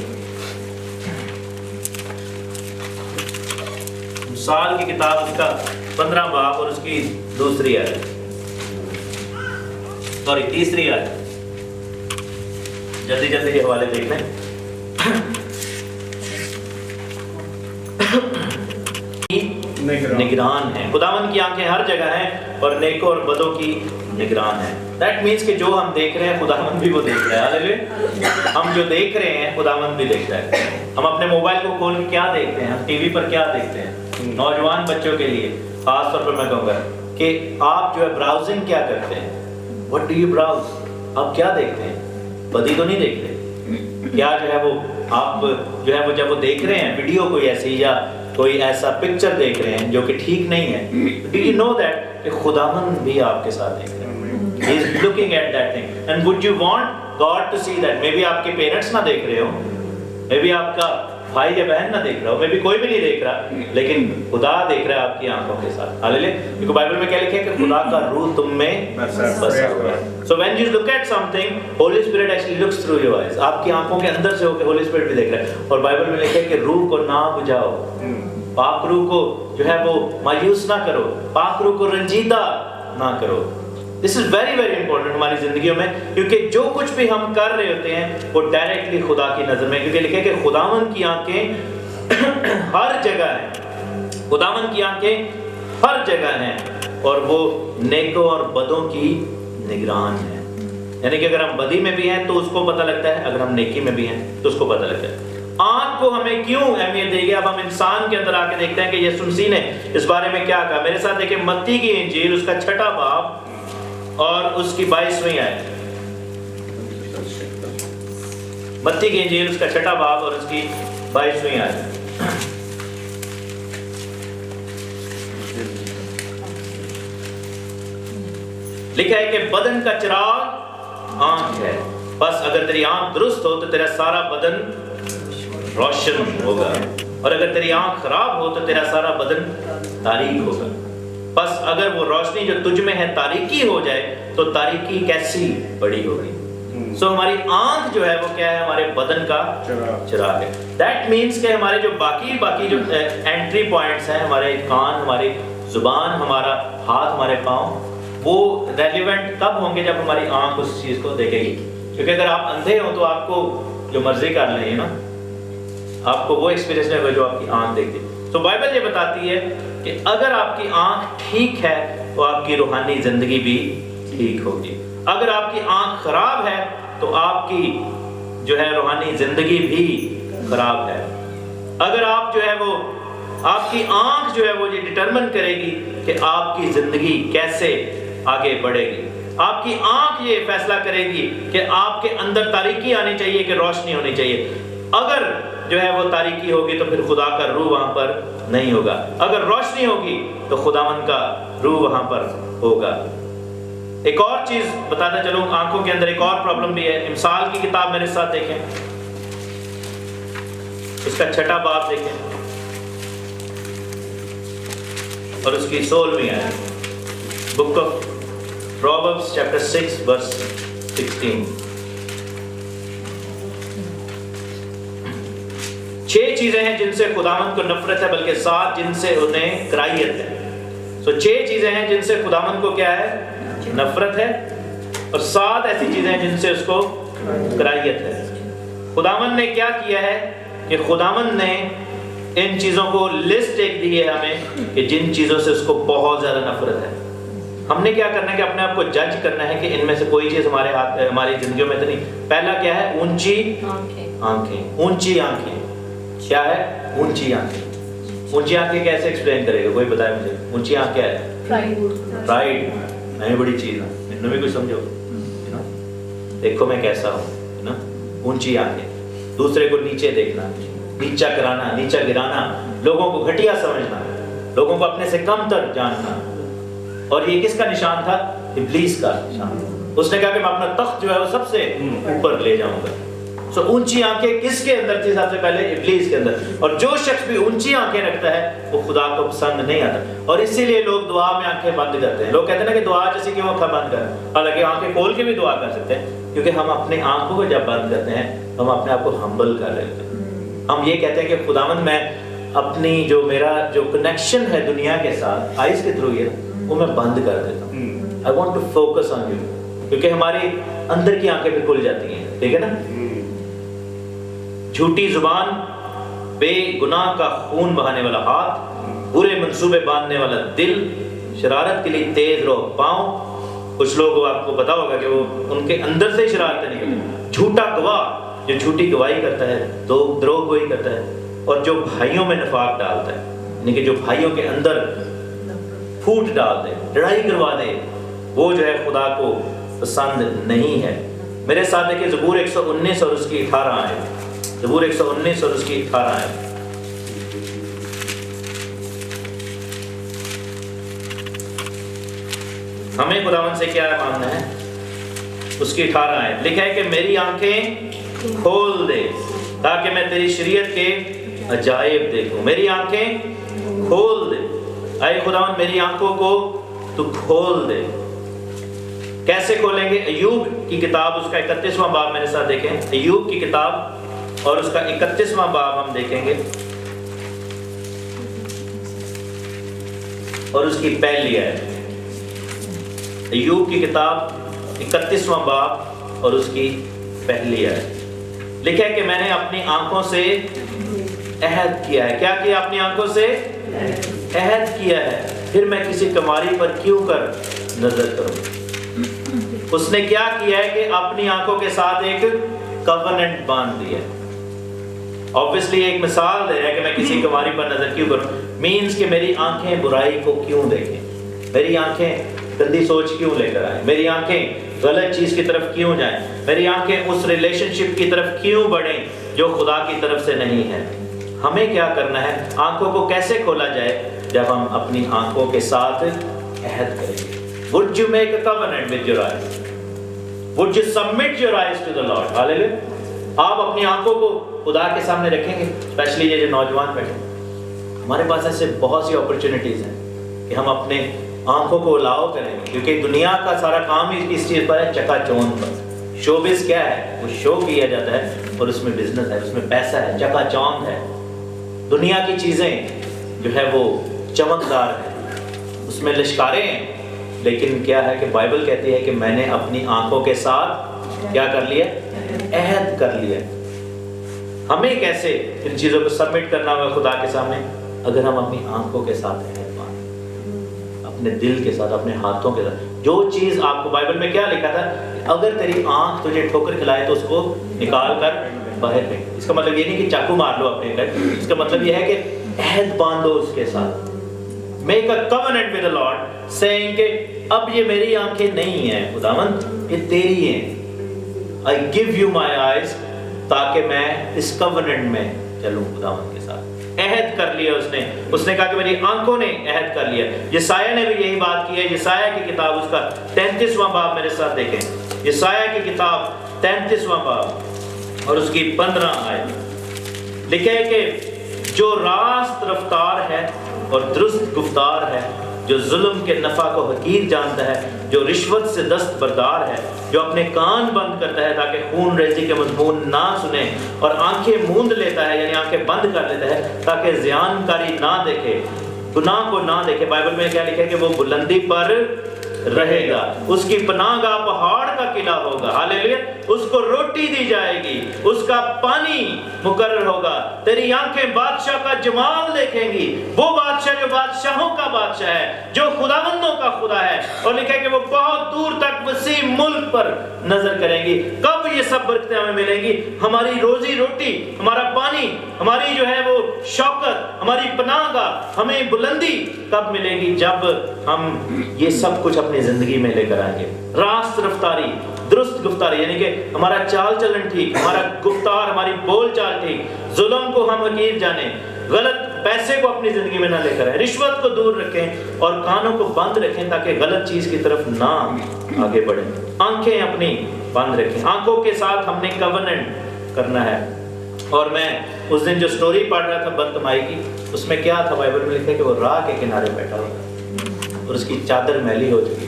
مثال کی کتاب اس کا 15 باب اور اس کی دوسری آیت، سوری تیسری آیت، جلدی جلدی یہ حوالے دیکھ لیں۔ نگران ہیں، خداوند کی آنکھیں ہر جگہ ہیں اور نیکوں اور بدوں کی نگران ہیں۔ دیٹ مینس کہ جو ہم دیکھ رہے ہیں خداوند بھی وہ دیکھ رہا ہے۔ ہاللیلویا۔ ہم جو دیکھ رہے ہیں خداوند بھی دیکھ رہا ہے۔ ہم اپنے موبائل کو کھول کے کیا دیکھتے ہیں، ہم ٹی وی پر کیا دیکھتے ہیں؟ نوجوان بچوں کے لیے خاص طور پر میں کہوں گا کہ آپ جو ہے براؤزنگ کیا کرتے ہیں؟ What do you browse؟ آپ کیا دیکھتے ہیں؟ بدی تو نہیں دیکھ رہے؟ کیا جو ہے وہ آپ جو ہے وہ جب وہ دیکھ رہے ہیں ویڈیو کوئی ایسی یا کوئی ایسا پکچر دیکھ رہے ہیں جو کہ ٹھیک نہیں ہے، do you know that کہ خداوند بھی آپ کے ساتھ دیکھ رہے ہیں؟ He is looking at that thing and would you want God to see that؟ Maybe آپ کے پیرنٹس نہ دیکھ رہے ہو، maybe آپ کا بھائی یا بہن نہ دیکھ رہا ہو، maybe کوئی بھی نہیں دیکھ رہا، لیکن خدا دیکھ رہا ہے آپ کی آنکھوں کے ساتھ۔ ہاللیلویا۔ کیونکہ بائبل میں کیا لکھا ہے کہ خدا کا روح تم میں بسا ہوا ہے۔ So when you look at something, Holy Spirit actually looks through your eyes۔ آپ کی آنکھوں کے اندر سے ہو کے Holy Spirit بھی دیکھ رہا ہے۔ اور بائبل میں لکھا ہے کہ روح کو نہ بجھاؤ، پاک روح کو جو ہے وہ مایوس نہ کرو، پاک روح کو رنجیدہ نہ کرو۔ This is very very important ہماری زندگیوں میں، کیونکہ جو کچھ بھی ہم کر رہے ہوتے ہیں وہ ڈائریکٹلی خدا کی نظر میں، کیونکہ لکھے کہ خداوند کی آنکھیں ہر جگہ ہیں، خداوند کی آنکھیں ہر جگہ ہیں اور وہ نیکوں اور بدوں کی نگران ہیں۔ یعنی کہ اگر ہم بدی میں بھی ہیں تو اس کو پتہ لگتا ہے، اگر ہم نیکی میں بھی ہیں تو اس کو پتہ لگتا ہے۔ آنکھ کو ہمیں کیوں اہمیت دے گی؟ اب ہم انسان کے اندر آ کے دیکھتے ہیں کہ یسوع مسیح نے اس بارے میں کیا کہا۔ میرے ساتھ دیکھیں متی کی انجیل اس کا 6واں باب اور اس کی 22ویں آیت۔ متی کی انجیل اس کا 6واں باب اور اس کی 22ویں آیت۔ لکھا ہے کہ بدن کا چراغ آنکھ ہے، بس اگر تیری آنکھ درست ہو تو تیرا سارا بدن روشن ہوگا، اور اگر تیری آنکھ خراب ہو تو تیرا سارا بدن تاریک ہوگا۔ بس اگر وہ روشنی جو تجھ میں ہے تاریکی ہو جائے تو تاریکی کیسی بڑی ہوگی۔ سو ہماری آنکھ جو ہے وہ کیا ہے؟ ہمارے بدن کا چراغ ہے۔ دیٹ مینس کہ ہمارے جو باقی جو انٹری پوائنٹس ہیں، ہمارے کان، ہماری زبان، ہمارا ہاتھ، ہمارے پاؤں، وہ ریلیونٹ کب ہوں گے؟ جب ہماری آنکھ اس چیز کو دیکھے گی۔ کیونکہ اگر آپ اندھے ہو تو آپ کو جو مرضی کر لیں نا، آپ کو وہ ایکسپیرینس نہیں ہوگا جو آپ کی آنکھ دیکھتی۔ تو بائبل یہ بتاتی ہے کہ اگر آپ کی آنکھ ٹھیک ہے تو آپ کی روحانی زندگی بھی ٹھیک ہوگی۔ اگر آپ کی آنکھ خراب ہے تو آپ کی جو ہے روحانی زندگی بھی خراب ہے۔ اگر آپ جو ہے وہ آپ کی آنکھ جو ہے وہ یہ ڈٹرمن کرے گی کہ آپ کی زندگی کیسے آگے بڑھے گی۔ آپ کی آنکھ یہ فیصلہ کرے گی کہ آپ کے اندر تاریکی آنی چاہیے کہ روشنی ہونی چاہیے۔ اگر جو ہے وہ تاریکی ہوگی تو پھر خدا کا روح وہاں پر نہیں ہوگا. اگر روشنی ہوگی تو خداوند کا روح وہاں پر ہوگا. ایک اور چیز بتانا چلوں، آنکھوں کے اندر ایک اور پرابلم بھی ہے. مثال کی کتاب میرے ساتھ دیکھیں، اس کا 6واں باب دیکھیں اور اس کی 16ویں آیت. بک آف پرووربس چیپٹر 6 ورس 16. 6 چیزیں ہیں جن سے خداوند کو نفرت ہے، بلکہ 7 جن سے انہیں کراہیت ہے. 6 چیزیں ہیں جن سے خداوند کو کیا ہے؟ نفرت ہے، اور 7 ایسی چیزیں ہیں جن سے اس کو کراہیت ہے. خداوند نے کیا کیا ہے کہ خداوند نے ان چیزوں کو لسٹ ایک دی ہے ہمیں کہ جن چیزوں سے اس کو بہت زیادہ نفرت ہے. ہم نے کیا کرنا ہے کہ اپنے آپ کو جج کرنا ہے کہ ان میں سے کوئی چیز ہمارے ہاتھ ہماری زندگیوں میں تو نہیں. پہلا کیا ہے؟ اونچی آنکھیں. اونچی آنکھیں کیا ہے؟ اونچی آنکھیں. اونچی آنکھیں کیسے ایکسپلین کرے گا کوئی؟ بتائے مجھے. اونچی آنکھ کیا ہے؟ پرائڈ. نہیں بڑی چیز ہے، انہوں بھی کچھ سمجھو. دیکھو میں کیسا ہوں نا. اونچی آنکھیں. دوسرے کو نیچے دیکھنا، نیچا کرانا، نیچا گرانا، لوگوں کو گھٹیا سمجھنا، لوگوں کو اپنے سے کم تر جاننا. اور یہ کس کا نشان تھا؟ ابلیس کا نشان. اس نے کہا کہ میں اپنا تخت جو ہے وہ سب سے اوپر لے جاؤں گا. سو اونچی آنکھیں کس کے اندر تھی؟ سب سے پہلے ابلیس کے اندر. اور جو شخص بھی اونچی آنکھیں رکھتا ہے وہ خدا کو پسند نہیں آتا. اور اسی لیے لوگ دعا میں آنکھیں بند کرتے ہیں. لوگ کہتے ہیں نا کہ دعا جیسے کہ وہ آنکھیں بند کریں، حالانکہ آنکھیں کھول کے بھی دعا کر سکتے ہیں، کیونکہ ہم اپنی آنکھوں کو جب بند کرتے ہیں ہم اپنے آپ کو ہمبل کر رہے ہوتے ہیں. ہم یہ کہتے ہیں کہ خداوند میں اپنی جو میرا جو کنیکشن ہے دنیا کے ساتھ آئیز کے تھرو یہ وہ میں بند کر دیتا ہوں. I want to focus on you. کیونکہ ہماری اندر کی آنکھیں بھی کھل جاتی ہیں. ٹھیک ہے نا؟ جھوٹی زبان، بے گناہ کا خون بہانے والا ہاتھ، برے منصوبے باندھنے والا دل، شرارت کے لیے تیز رو پاؤں. کچھ لوگ آپ کو پتا ہوگا کہ وہ ان کے اندر سے شرارتیں نکلیں. جھوٹا گواہ جو جھوٹی گواہی کرتا ہے، دروغ گوئی کرتا ہے، اور جو بھائیوں میں نفاق ڈالتا ہے، یعنی کہ جو بھائیوں کے اندر پھوٹ ڈال دے، لڑائی کروا دے، وہ جو ہے خدا کو پسند نہیں ہے. میرے ساتھ دیکھیں زبور 119 اور اس کی 18 آیت. زبور 119 اور اس کی 18 آیت. ہمیں خداوند سے کیا مانگنا ہے؟ اس کی 18 آیت. لکھا ہے کہ میری آنکھیں کھول دے تاکہ میں تیری شریعت کے عجائب دیکھوں. میری آنکھیں کھول دے. اے خداوند میری آنکھوں کو تو کھول دے. کیسے کھولیں گے؟ ایوب کی کتاب اس کا 31واں باب میرے ساتھ دیکھیں. ایوب کی کتاب اور اس کا 31واں باب ہم دیکھیں گے اور اس کی پہلی آیت. ایوب کی کتاب 31واں باب اور اس کی پہلی آیت. لکھا ہے کہ میں نے اپنی آنکھوں سے عہد کیا ہے. کیا کیا؟ اپنی آنکھوں سے عہد کیا ہے، پھر میں کسی کماری پر کیوں کر نظر کروں. اس نے کیا کیا ہے کہ اپنی آنکھوں کے ساتھ ایک کورننٹ باندھ دیا. obviously ایک مثال دے رہا ہے کہ میں کسی کماری پر نظر کیوں کروں. مینز کہ میری آنکھیں برائی کو کیوں دیکھیں، میری آنکھیں گندی سوچ کیوں لے کر آئیں، میری آنکھیں غلط چیز کی طرف کیوں جائیں، میری آنکھیں اس ریلیشن شپ کی طرف کیوں بڑھیں جو خدا کی طرف سے نہیں ہے. ہمیں کیا کرنا ہے؟ آنکھوں کو کیسے کھولا جائے؟ جب ہم اپنی آنکھوں کے ساتھ عہد کریں گے. Would you make a covenant with your eyes? Would you submit your eyes to the Lord? Hallelujah. آپ اپنی آنکھوں کو خدا کے سامنے رکھیں گے. اسپیشلی یہ جو نوجوان بیٹھے، ہمارے پاس ایسے بہت سی اپرچونیٹیز ہیں کہ ہم اپنے آنکھوں کو الاؤ کریں گے، کیونکہ دنیا کا سارا کام اس چیز پر ہے، چکا چوند پر. شوبز کیا ہے؟ وہ شو کیا جاتا ہے اور اس میں بزنس ہے، اس میں پیسہ ہے، چکا چوند ہے. دنیا کی چیزیں جو ہے وہ چمکدار ہیں، اس میں لشکاریں ہیں. لیکن کیا ہے کہ بائبل کہتی ہے کہ میں نے اپنی آنکھوں کے ساتھ کیا کر لیا؟ عہد کر لیا. ہمیں کیسے ان چیزوں کو سبمٹ کرنا ہوگا خدا کے سامنے؟ اگر ہم اپنی آنکھوں کے ساتھ عہد باندھیں، اپنے دل کے ساتھ، اپنے ہاتھوں کے ساتھ. جو چیز آپ کو بائبل میں کیا لکھا تھا؟ اگر تیری آنکھ تجھے ٹھوکر کھلائے تو اس کو نکال کر باہر پھینک. اس کا مطلب یہ نہیں کہ چاقو مار لو اپنے گھر. اس کا مطلب یہ ہے کہ عہد باندھو اس کے ساتھ. Make a covenant with the Lord, saying کہ اب یہ میری آنکھیں نہیں ہیں خداوند، یہ تیری ہیں. I give you my eyes تاکہ میں اس کوننٹ میں چلوں خداوند کے ساتھ۔ عہد کر لیا اس نے کہا کہ میری آنکھوں نے عہد کر لیا۔ یسایہ نے بھی یہی بات کی ہے، یسایہ کی کتاب اس کا 33واں باب میرے ساتھ دیکھیں، یسایہ کی کتاب 33واں باب اور اس کی 15 آیت لکھا ہے کہ جو راست رفتار ہے اور درست گفتار ہے، جو ظلم کے نفع کو حقیر جانتا ہے، جو رشوت سے دست بردار ہے، جو اپنے کان بند کرتا ہے تاکہ خون ریزی کے مضمون نہ سنے، اور آنکھیں موند لیتا ہے، یعنی آنکھیں بند کر لیتا ہے تاکہ زیان کاری نہ دیکھے، گناہ کو نہ دیکھے۔ بائبل میں کیا لکھا ہے کہ وہ بلندی پر رہے گا، اس کی پناہ گاہ پہاڑ کا قلعہ ہوگا، ہاللیلویا۔ اس کو روٹی دی جائے گی، اس کا پانی مقرر ہوگا، تیری آنکھیں بادشاہ کا جمال دیکھیں گی، وہ بادشاہ جو بادشاہوں کا بادشاہ ہے، جو خداوندوں کا خدا ہے، اور لکھا ہے کہ وہ بہت دور تک وسیع ملک پر نظر کریں گی۔ کب یہ سب برکتیں ہمیں ملیں گی؟ ہماری روزی روٹی، ہمارا پانی، ہماری جو ہے وہ شوکت، ہماری پناہ گاہ، ہمیں بلندی کب ملے گی؟ جب ہم یہ سب کچھ اپنی زندگی میں لے کر آئیں گے۔ راست رفتاری، درست گفتاری، یعنی کہ ہمارا چال چلن ٹھیک، ہمارا گفتار، ہماری بول چال ٹھیک، ظلم کو ہم حقیر جانیں، غلط پیسے کو اپنی زندگی میں نہ لے کر آئیں، رشوت کو دور رکھیں اور کانوں کو بند رکھیں تاکہ غلط چیز کی طرف نہ آگے بڑھیں۔ آنکھیں اپنی بند رکھیں، آنکھوں کے ساتھ ہم نے کوننٹ کرنا ہے۔ اور میں اس دن جو سٹوری پڑھ رہا تھا برتمائی کی، اس میں کیا تھا؟ بائبل میں لکھا ہے کہ وہ راہ کے کنارے بیٹھا ہوتا اور اس کی چادر میلی ہو چکی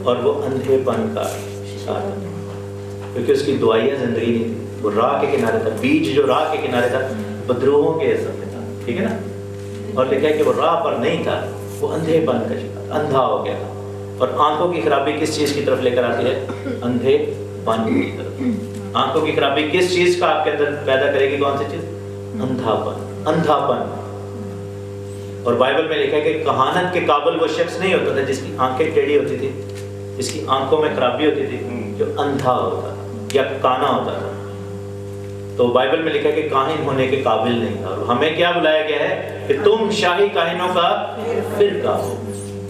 اور وہ اندھے پن کا شکار تھا، کیونکہ اس کی دعائیہ زندگی نہیں تھی، وہ راہ کے کنارے تھا، بیج جو راہ کے کنارے تھا بدروہوں کے حصہ میں تھا، ٹھیک ہے نا؟ اور لکھا ہے کہ وہ راہ پر نہیں تھا، وہ اندھے پن کا شکار، اندھا ہو گیا تھا۔ اور آنکھوں کی خرابی کس چیز کی طرف لے کر آتی ہے؟ اندھے پن کی طرف۔ آنکھوں کی خرابی کس چیز کا آپ کے اندر پیدا کرے گی؟ کون سی چیز؟ اندھا پن، اندھا پن۔ اور بائبل میں لکھا ہے کہ کہانت کے قابل وہ شخص نہیں ہوتا تھا جس کی آنکھیں ٹیڑھی ہوتی تھی، جس کی آنکھوں میں خرابی ہوتی تھی، جو اندھا ہوتا تھا یا کانا ہوتا تھا۔ تو بائبل میں لکھا ہے کہ کاہن ہونے کے قابل نہیں تھا، اور ہمیں کیا بلایا گیا ہے کہ تم شاہی کاہنوں کا فرقہ ہو۔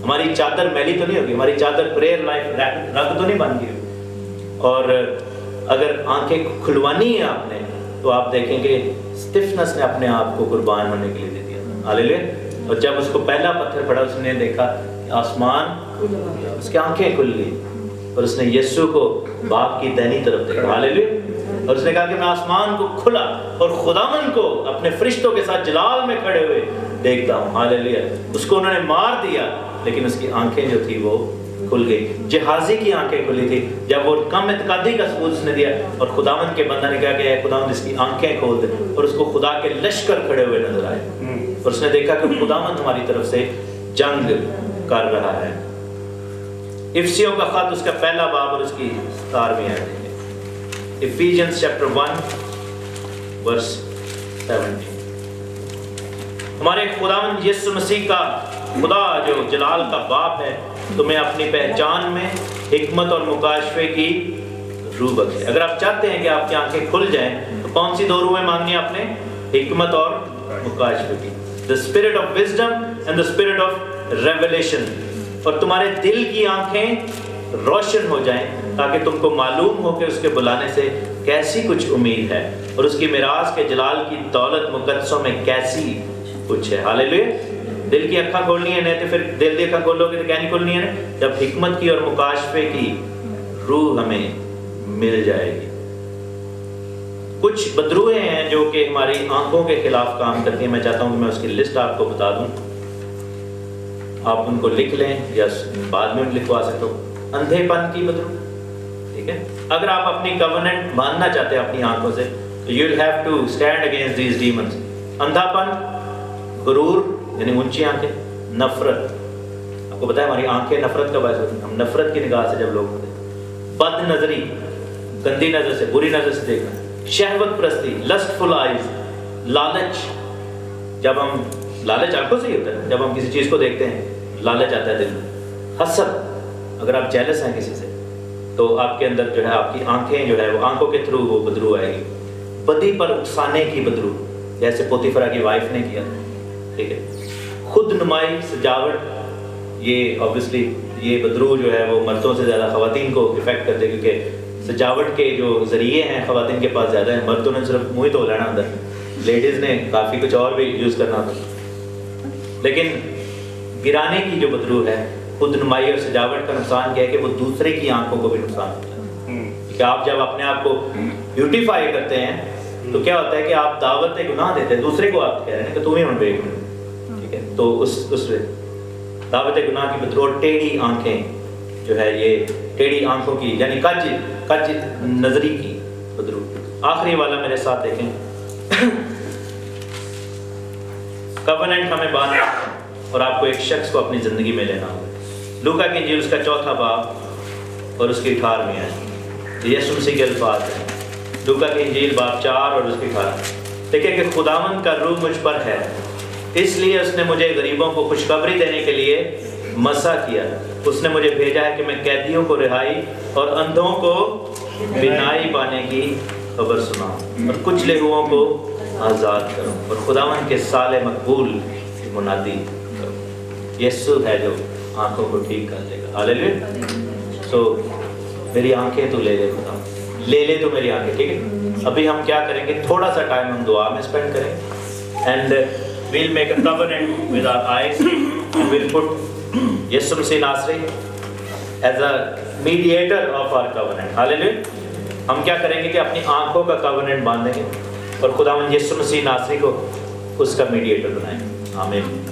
ہماری چادر میلی تو نہیں ہوگی، ہماری چادر پریئر لائف رنگ تو نہیں بن گئی۔ اور اگر آنکھیں کھلوانی ہے آپ نے تو آپ دیکھیں کہ اسٹیفنس نے اپنے آپ کو قربان ہونے کے لیے دے دیا تھا، ہاللیلویا۔ اور جب اس کو پہلا پتھر پڑا، اس نے دیکھا کہ آسمان، اس کی آنکھیں کھل گئی اور اس نے یسوع کو باپ کی دہنی طرف دیکھا، ہاللیلویا۔ اور اس نے کہا کہ میں آسمان کو کھلا اور خداوند کو اپنے فرشتوں کے ساتھ جلال میں کھڑے ہوئے دیکھتا ہوں، ہاللیلویا۔ اس کو انہوں نے مار دیا لیکن اس کی آنکھیں جو تھی وہ کھل گئی۔ جہازی کی آنکھیں کھلی تھی جب وہ کم اعتقادی کا ثبوت اس نے دیا، اور خداوند کے بندہ نے کہا کہ اے خداوند اس کی آنکھیں کھول دے، اور اس کو خدا کے لشکر کھڑے ہوئے نظر آئے، اور اس نے دیکھا کہ خداوند ہماری طرف سے جنگ کر رہا ہے۔ افسیوں کا خط اس کا پہلا باب اور اس کی 17ویں آیت ہے، Ephesians chapter 1 verse 17۔ ہمارے خداوند یسوع مسیح کا خدا جو جلال کا باپ ہے تمہیں اپنی پہچان میں حکمت اور مکاشفے کی روح بخشے۔ اگر آپ چاہتے ہیں کہ آپ کی آنکھیں کھل جائیں تو کون سی 2 روحیں مانگنی ہیں آپ نے؟ حکمت اور مکاشفے کی، the spirit of wisdom and the spirit of revelation۔ اور تمہارے دل کی آنکھیں روشن ہو جائیں تاکہ تم کو معلوم ہو کہ اس کے بلانے سے کیسی کچھ امید ہے، اور اس کی میراث کے جلال کی دولت مقدسوں میں کیسی کچھ ہے، ہاللیلویا۔ دل کی آنکھیں کھولنی ہے، نہیں تو پھر دل کی آنکھیں کھولو گے تو کیا نہیں کھولنی ہے؟ جب حکمت کی اور مکاشفے کی روح ہمیں مل جائے گی۔ کچھ بدروہیں ہیں جو کہ ہماری آنکھوں کے خلاف کام کرتی ہیں، میں چاہتا ہوں کہ میں اس کی لسٹ آپ کو بتا دوں، آپ ان کو لکھ لیں یا بعد میں لکھوا سکتے ہو۔ اندھے پن کی بدرو، ٹھیک ہے؟ اگر آپ اپنی کوننٹ باندھنا چاہتے ہیں اپنی آنکھوں سے تو you will have to stand against these demons۔ اندھا پن، غرور یعنی اونچی آنکھیں، نفرت، آپ کو پتا ہے ہماری آنکھیں نفرت کا باعث ہوتی ہیں، ہم نفرت کی نگاہ سے جب لوگ ہوتے ہیں، بد نظری، گندی نظر سے، بری نظر سے دیکھنا، شہوت پرستی، لسٹفل آئیز، لالچ، جب ہم لالچ آنکھوں سے ہی ہوتا ہے، جب ہم کسی چیز کو دیکھتے ہیں لالچ آتا ہے دل میں، حسد، اگر آپ جیلس ہیں کسی سے تو آپ کے اندر جو ہے آپ کی آنکھیں جو ہے وہ آنکھوں کے تھرو وہ بدرو آئے گی، بدی پر اکسانے کی بدرو، جیسے پوتیفرا کی وائف نے کیا، ٹھیک ہے؟ خود نمائی سجاوٹ، یہ obviously یہ بدرو جو ہے وہ مردوں سے زیادہ خواتین کو افیکٹ کرتے، کیونکہ سجاوٹ کے جو ذریعے ہیں خواتین کے پاس زیادہ ہیں. مردوں نے صرف منہ دھو لینا اندر, لیڈیز نے کافی کچھ اور بھی یوز کرنا ہوتا. لیکن گرانے کی جو بدرو ہے, خود نمائی اور سجاوٹ کا نقصان کیا ہے کہ وہ دوسرے کی آنکھوں کو بھی نقصان ہوتا ہے. کہ آپ جب اپنے آپ کو بیوٹیفائی کرتے ہیں تو کیا ہوتا ہے کہ آپ دعوت گناہ دیتے ہیں, دوسرے کو آپ کہہ رہے ہیں کہ تم ہی ہم بیگ میں, ٹھیک ہے. تو اس دعوت گناہ کی بدرو, اور ٹیڑھی آنکھیں جو ہے, یہ ٹیڑھی آنکھوں کی یعنی کج نظری کی بدرو. آخری والا میرے ساتھ دیکھیں. کوننٹ ہمیں باندھنا ہے اور آپ کو ایک شخص کو اپنی زندگی میں لینا ہوگا. لوکا کی انجیل اس کا 4 باب اور اس کی 18 آیت, یسوع مسیح کے الفاظ ہیں. لوکا کی انجیل باب 4 اور اس کی 18. دیکھیں کہ خداوند کا روح مجھ پر ہے, اس لیے اس نے مجھے غریبوں کو خوشخبری دینے کے لیے مسا کیا. اس نے مجھے بھیجا ہے کہ میں قیدیوں کو رہائی اور اندھوں کو بینائی پانے کی خبر سناؤں اور کچلے ہوئوں کو آزاد کروں اور خداوند کے سال مقبول کی منادی کروں. یسوع ہے جو آنکھوں کو ٹھیک کر دے گا. ہاللیلویا. سو میری آنکھیں تو لے لے خدا, لے لے تو میری آنکھیں, ٹھیک ہے. ابھی ہم کیا کریں گے, تھوڑا سا ٹائم ہم دعا میں اسپینڈ کریں and we'll make a covenant with our eyes and we'll put یسوع مسیح Nasiri as a mediator of our covenant. ہاللیلویا. ہم کیا کریں گے کہ اپنی آنکھوں کا covenant باندھیں گے اور خداوند یسوع مسیح ناصری کو اس کا میڈیٹر بنائیں گے. آمین.